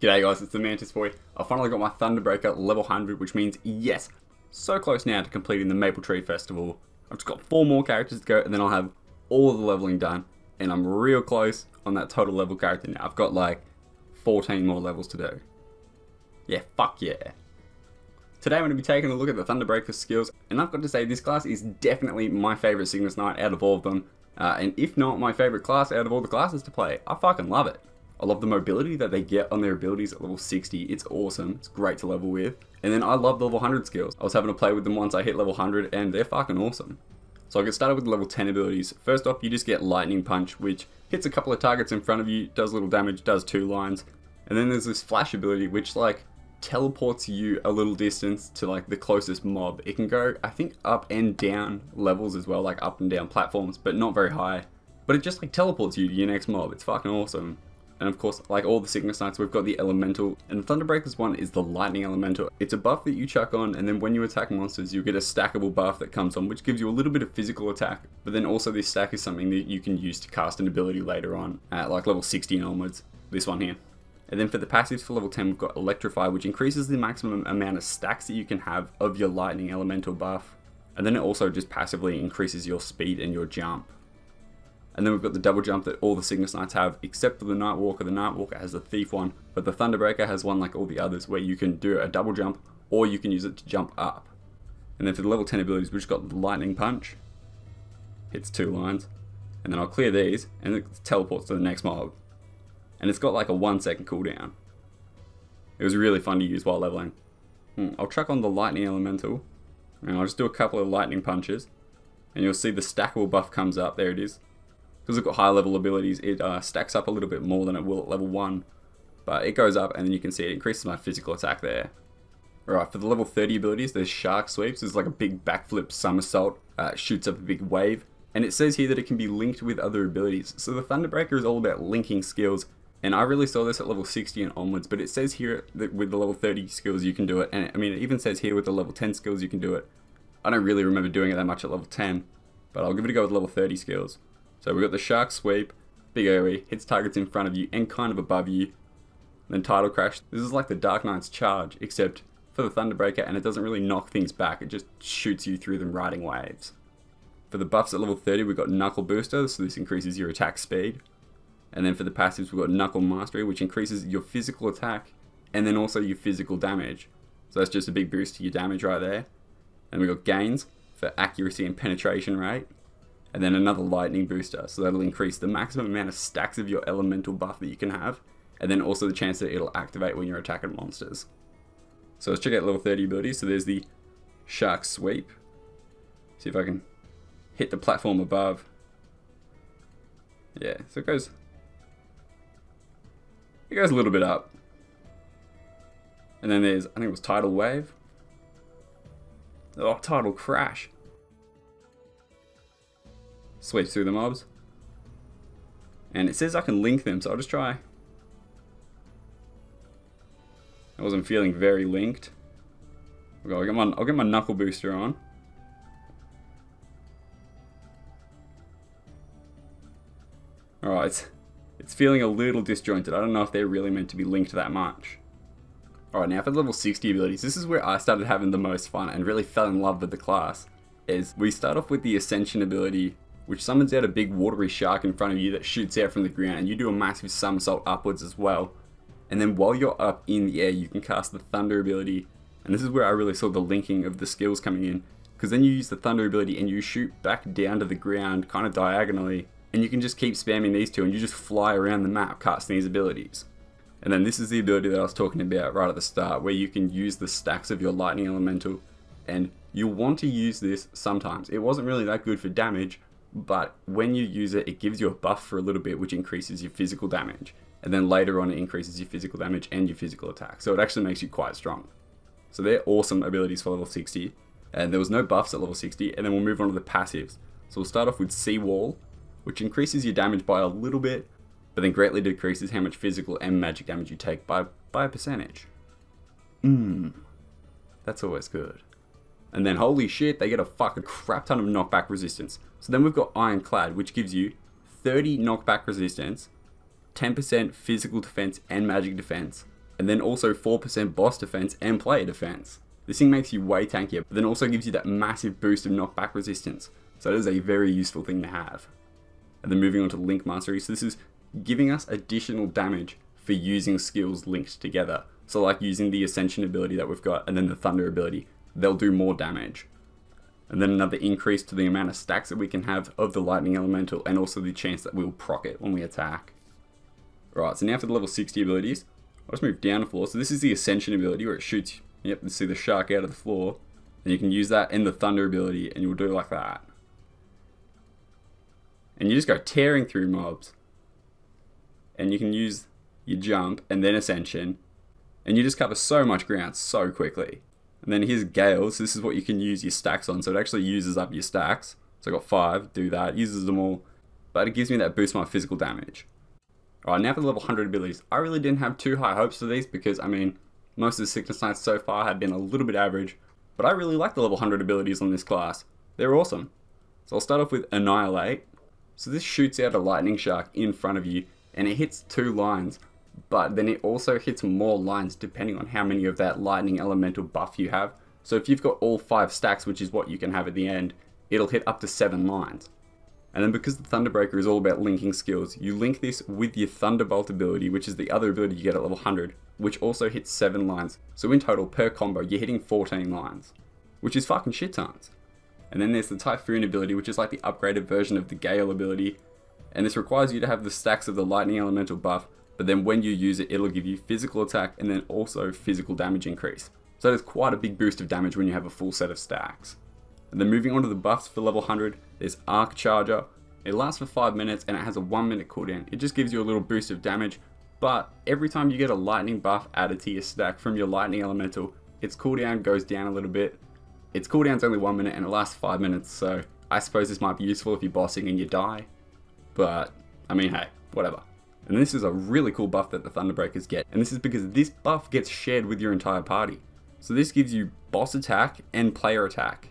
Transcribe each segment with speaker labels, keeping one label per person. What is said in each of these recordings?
Speaker 1: G'day guys, it's the Mantis Boy. I finally got my Thunderbreaker level 100, which means yes, so close now to completing the Maplestory Festival. I've just got 4 more characters to go and then I'll have all of the leveling done. And I'm real close on that total level character now. I've got like 14 more levels to do. Yeah, fuck yeah. Today I'm going to be taking a look at the Thunderbreaker skills, and I've got to say this class is definitely my favourite Cygnus Knight out of all of them. And if not my favourite class out of all the classes to play, I fucking love it. I love the mobility that they get on their abilities at level 60, it's awesome, it's great to level with. And then I love the level 100 skills. I was having to play with them once I hit level 100 and they're fucking awesome. So I'll get started with the level 10 abilities. First off, you just get Lightning Punch, which hits a couple of targets in front of you, does little damage, does 2 lines. And then there's this Flash ability, which like teleports you a little distance to like the closest mob. It can go, I think, up and down levels as well, like up and down platforms, but not very high. But it just like teleports you to your next mob. It's fucking awesome. And of course, like all the Cygnus Knights, we've got the Elemental, and the Thunderbreaker's one is the Lightning Elemental. It's a buff that you chuck on, and then when you attack monsters, you get a stackable buff that comes on, which gives you a little bit of physical attack, but then also this stack is something that you can use to cast an ability later on, at like level 60 and onwards, this one here. And then for the passives for level 10, we've got Electrify, which increases the maximum amount of stacks that you can have of your Lightning Elemental buff, and then it also just passively increases your speed and your jump. And then we've got the double jump that all the Cygnus Knights have, except for the Nightwalker. The Nightwalker has the Thief one, but the Thunderbreaker has one like all the others, where you can do a double jump, or you can use it to jump up. And then for the level 10 abilities, we've just got the Lightning Punch, hits 2 lines, and then I'll clear these, and it teleports to the next mob. And it's got like a 1-second cooldown. It was really fun to use while leveling. I'll chuck on the Lightning Elemental, and I'll just do a couple of Lightning Punches, and you'll see the stackable buff comes up, there it is. Because it's got high level abilities, it stacks up a little bit more than it will at level 1. But it goes up and then you can see it increases my physical attack there. Alright, for the level 30 abilities, there's Shark Sweeps. There's like a big backflip somersault, shoots up a big wave. And it says here that it can be linked with other abilities. So the Thunderbreaker is all about linking skills. And I really saw this at level 60 and onwards. But it says here that with the level 30 skills you can do it. And I mean, it even says here with the level 10 skills you can do it. I don't really remember doing it that much at level 10. But I'll give it a go with level 30 skills. So we've got the Shark Sweep, big AoE, hits targets in front of you and kind of above you. Then Tidal Crash. This is like the Dark Knight's Charge, except for the Thunderbreaker, and it doesn't really knock things back, it just shoots you through them riding waves. For the buffs at level 30, we've got Knuckle Booster, so this increases your attack speed. And then for the passives, we've got Knuckle Mastery, which increases your physical attack, and then also your physical damage. So that's just a big boost to your damage right there. And we've got Gains for accuracy and penetration rate. And then another Lightning Booster, so that'll increase the maximum amount of stacks of your elemental buff that you can have, and then also the chance that it'll activate when you're attacking monsters. So let's check out level 30 abilities. So there's the Shark Sweep. See if I can hit the platform above. Yeah, so it goes a little bit up. And then there's, I think it was Tidal Wave. Oh, Tidal Crash. Sweeps through the mobs. And it says I can link them, so I'll just try. I wasn't feeling very linked. I'll get my Knuckle Booster on. Alright, it's feeling a little disjointed. I don't know if they're really meant to be linked that much. Alright, now for the level 60 abilities, this is where I started having the most fun and really fell in love with the class. Is we start off with the Ascension ability, which summons out a big watery shark in front of you that shoots out from the ground, and you do a massive somersault upwards as well. And then while you're up in the air, you can cast the Thunder ability, and this is where I really saw the linking of the skills coming in, because then you use the Thunder ability and you shoot back down to the ground, kind of diagonally, and you can just keep spamming these two and you just fly around the map casting these abilities. And then this is the ability that I was talking about right at the start, where you can use the stacks of your Lightning Elemental, and you'll want to use this sometimes. It wasn't really that good for damage, but when you use it, it gives you a buff for a little bit, which increases your physical damage. And then later on, it increases your physical damage and your physical attack. So it actually makes you quite strong. So they're awesome abilities for level 60. And there was no buffs at level 60. And then we'll move on to the passives. So we'll start off with Seawall, which increases your damage by a little bit, but then greatly decreases how much physical and magic damage you take by a percentage. That's always good. And then holy shit, they get a fucking crap ton of knockback resistance. So then we've got Ironclad, which gives you 30 knockback resistance, 10% physical defense and magic defense, and then also 4% boss defense and player defense. This thing makes you way tankier, but then also gives you that massive boost of knockback resistance. So that is a very useful thing to have. And then moving on to Link Mastery, so this is giving us additional damage for using skills linked together. So like using the Ascension ability that we've got and then the Thunder ability, they'll do more damage. And then another increase to the amount of stacks that we can have of the Lightning Elemental and also the chance that we'll proc it when we attack. Right, so now for the level 60 abilities, I'll just move down the floor. So this is the Ascension ability where it shoots, yep, you see the shark out of the floor. And you can use that in the Thunder ability and you'll do it like that. And you just go tearing through mobs. And you can use your jump and then Ascension. And you just cover so much ground so quickly. And then here's Gale, so this is what you can use your stacks on. So it actually uses up your stacks. So I got 5, do that, uses them all. But it gives me that boost my physical damage. Alright, now for the level 100 abilities. I really didn't have too high hopes for these because, I mean, most of the Cygnus Knights so far have been a little bit average. But I really like the level 100 abilities on this class. They're awesome. So I'll start off with Annihilate. So this shoots out a lightning shark in front of you and it hits 2 lines. But then it also hits more lines depending on how many of that lightning elemental buff you have. So if you've got all 5 stacks, which is what you can have at the end, it'll hit up to 7 lines. And then because the Thunderbreaker is all about linking skills, you link this with your Thunderbolt ability, which is the other ability you get at level 100, which also hits 7 lines. So in total, per combo, you're hitting 14 lines, which is fucking shit tons. And then there's the Typhoon ability, which is like the upgraded version of the Gale ability. And this requires you to have the stacks of the lightning elemental buff, but then when you use it, it'll give you physical attack and then also physical damage increase. So there's quite a big boost of damage when you have a full set of stacks. And then moving on to the buffs for level 100, there's Arc Charger. It lasts for 5 minutes and it has a 1 minute cooldown. It just gives you a little boost of damage, but every time you get a lightning buff added to your stack from your lightning elemental, its cooldown goes down a little bit. Its cooldown's only 1 minute and it lasts 5 minutes, so I suppose this might be useful if you're bossing and you die. But, I mean, hey, whatever. And this is a really cool buff that the Thunderbreakers get, and this is because this buff gets shared with your entire party. So this gives you boss attack and player attack,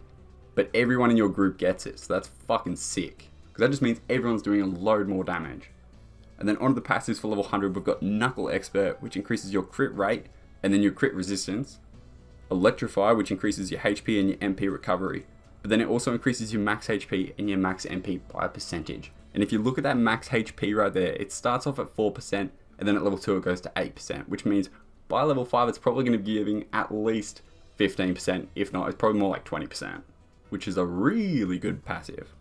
Speaker 1: but everyone in your group gets it, so that's fucking sick. Because that just means everyone's doing a load more damage. And then onto the passives for level 100, we've got Knuckle Expert, which increases your crit rate, and then your crit resistance. Electrify, which increases your HP and your MP recovery. But then it also increases your max HP and your max MP by a percentage. And if you look at that max HP right there, it starts off at 4%, and then at level 2 it goes to 8%, which means by level 5 it's probably going to be giving at least 15%, if not, it's probably more like 20%, which is a really good passive.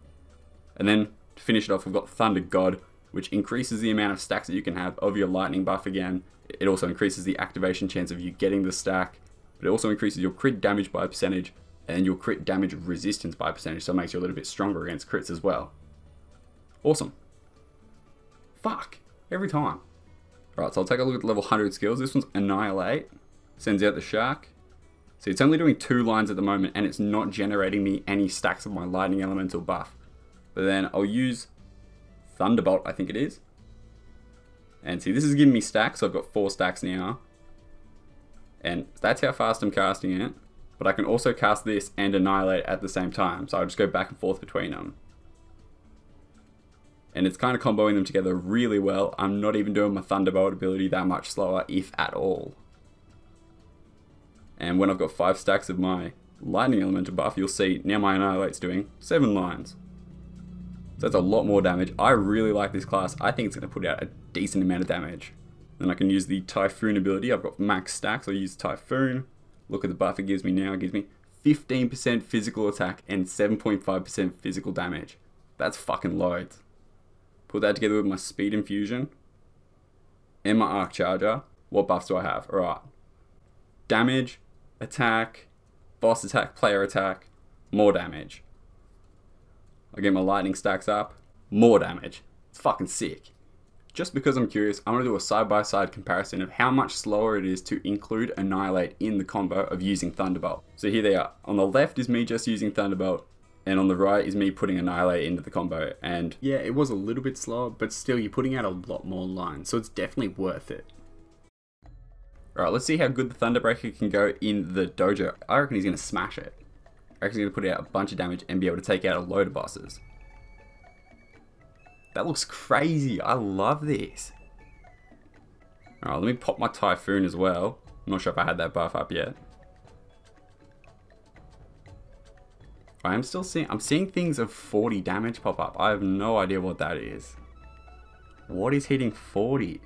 Speaker 1: And then to finish it off, we've got Thunder God, which increases the amount of stacks that you can have of your lightning buff again. It also increases the activation chance of you getting the stack, but it also increases your crit damage by a percentage and your crit damage resistance by a percentage, so it makes you a little bit stronger against crits as well. Awesome. Fuck. Every time. Right, so I'll take a look at the level 100 skills. This one's Annihilate. Sends out the shark. See, it's only doing 2 lines at the moment, and it's not generating me any stacks of my lightning elemental buff. But then I'll use Thunderbolt, I think it is. And see, this is giving me stacks, so I've got 4 stacks now. And that's how fast I'm casting it. But I can also cast this and Annihilate at the same time, so I'll just go back and forth between them. And it's kind of comboing them together really well. I'm not even doing my Thunderbolt ability that much slower, if at all. And when I've got 5 stacks of my lightning elemental buff, you'll see now my Annihilate's doing 7 lines. So that's a lot more damage. I really like this class. I think it's going to put out a decent amount of damage. Then I can use the Typhoon ability. I've got max stacks. I'll use Typhoon. Look at the buff it gives me now. It gives me 15% physical attack and 7.5% physical damage. That's fucking loads. Put that together with my Speed Infusion and my Arc Charger. What buffs do I have? Alright. Damage, attack, boss attack, player attack, more damage. I get my lightning stacks up, more damage. It's fucking sick. Just because I'm curious, I'm going to do a side-by-side comparison of how much slower it is to include Annihilate in the combo of using Thunderbolt. So here they are. On the left is me just using Thunderbolt, and on the right is me putting Annihilate into the combo. And yeah, it was a little bit slower, but still you're putting out a lot more lines, so it's definitely worth it. Alright, let's see how good the Thunderbreaker can go in the dojo. I reckon he's going to smash it. I reckon he's going to put out a bunch of damage and be able to take out a load of bosses. That looks crazy. I love this. Alright, let me pop my Typhoon as well. I'm not sure if I had that buff up yet. I'm seeing things of 40 damage pop up. I have no idea what that is. What is hitting 40?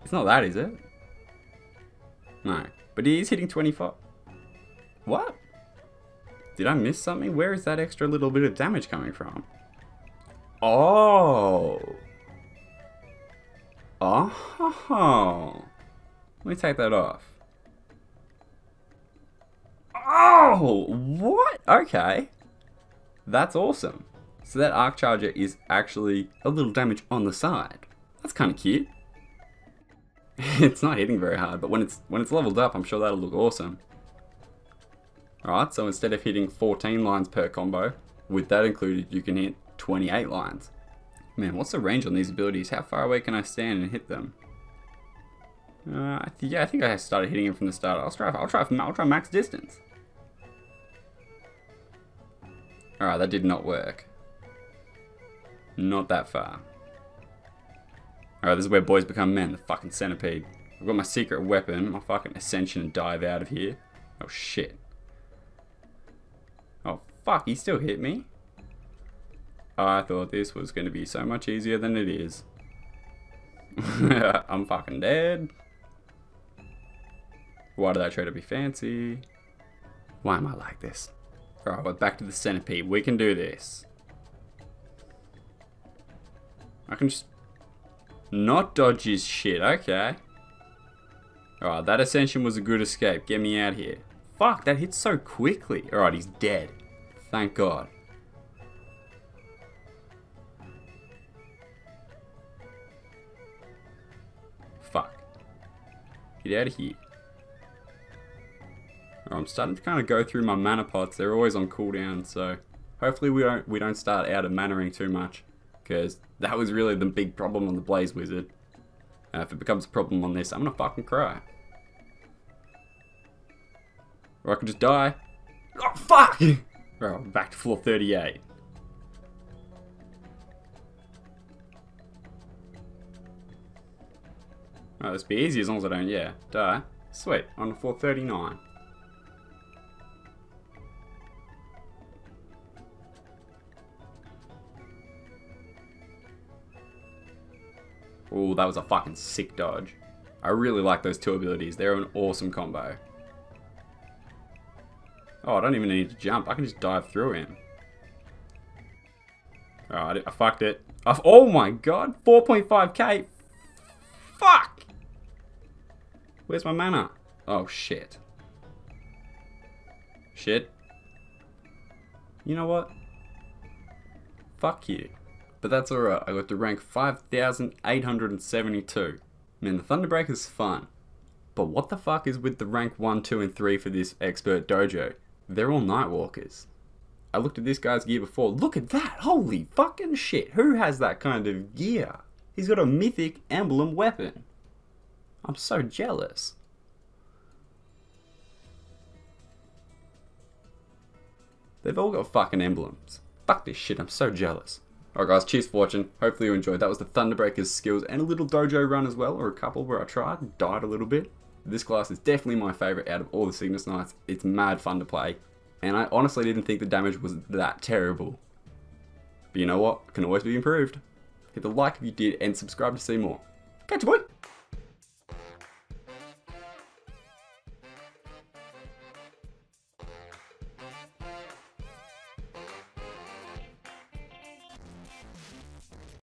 Speaker 1: It's not that, is it? No. But he is hitting 25. What? Did I miss something? Where is that extra little bit of damage coming from? Oh. Oh. Let me take that off. Oh, what? Okay. That's awesome. So that Arc Charger is actually a little damage on the side. That's kind of cute. It's not hitting very hard, but when it's leveled up, I'm sure that'll look awesome. Alright, so instead of hitting 14 lines per combo, with that included, you can hit 28 lines. Man, what's the range on these abilities? How far away can I stand and hit them? Yeah, I think I started hitting him from the start. I'll try max distance. Alright, that did not work. Not that far. Alright, this is where boys become men, the fucking centipede. I've got my secret weapon, my fucking ascension and dive out of here. Oh shit. Oh fuck, he still hit me? I thought this was going to be so much easier than it is. I'm fucking dead. Why did I try to be fancy? Why am I like this? Alright, we're back to the centipede. We can do this. I can just not dodge his shit. Okay. Alright, that ascension was a good escape. Get me out here. Fuck, that hit so quickly. Alright, he's dead. Thank God. Fuck. Get out of here. I'm starting to kind of go through my mana pots. They're always on cooldown, so hopefully we don't start out of manaing too much, because that was really the big problem on the Blaze Wizard. If it becomes a problem on this, I'm gonna fucking cry. Or I could just die. Oh fuck! Right, I'm back to floor 38. Oh, this will be easy as long as I don't, die. Sweet, on to floor 39. Oh, that was a fucking sick dodge. I really like those two abilities. They're an awesome combo. Oh, I don't even need to jump. I can just dive through him. Oh, I fucked it. Oh my god, 4.5k. Fuck! Where's my mana? Oh shit. Shit. You know what? Fuck you. But that's alright, I got to rank 5,872. Man, the Thunderbreaker's fun. But what the fuck is with the rank 1, 2, and 3 for this expert dojo? They're all Nightwalkers. I looked at this guy's gear before. Look at that! Holy fucking shit! Who has that kind of gear? He's got a mythic emblem weapon. I'm so jealous. They've all got fucking emblems. Fuck this shit, I'm so jealous. Alright guys, cheers for watching. Hopefully you enjoyed. That was the Thunderbreaker's skills and a little dojo run as well, or a couple where I tried and died a little bit. This class is definitely my favourite out of all the Cygnus Knights. It's mad fun to play. And I honestly didn't think the damage was that terrible. But you know what? It can always be improved. Hit the like if you did and subscribe to see more. Catch you, boy!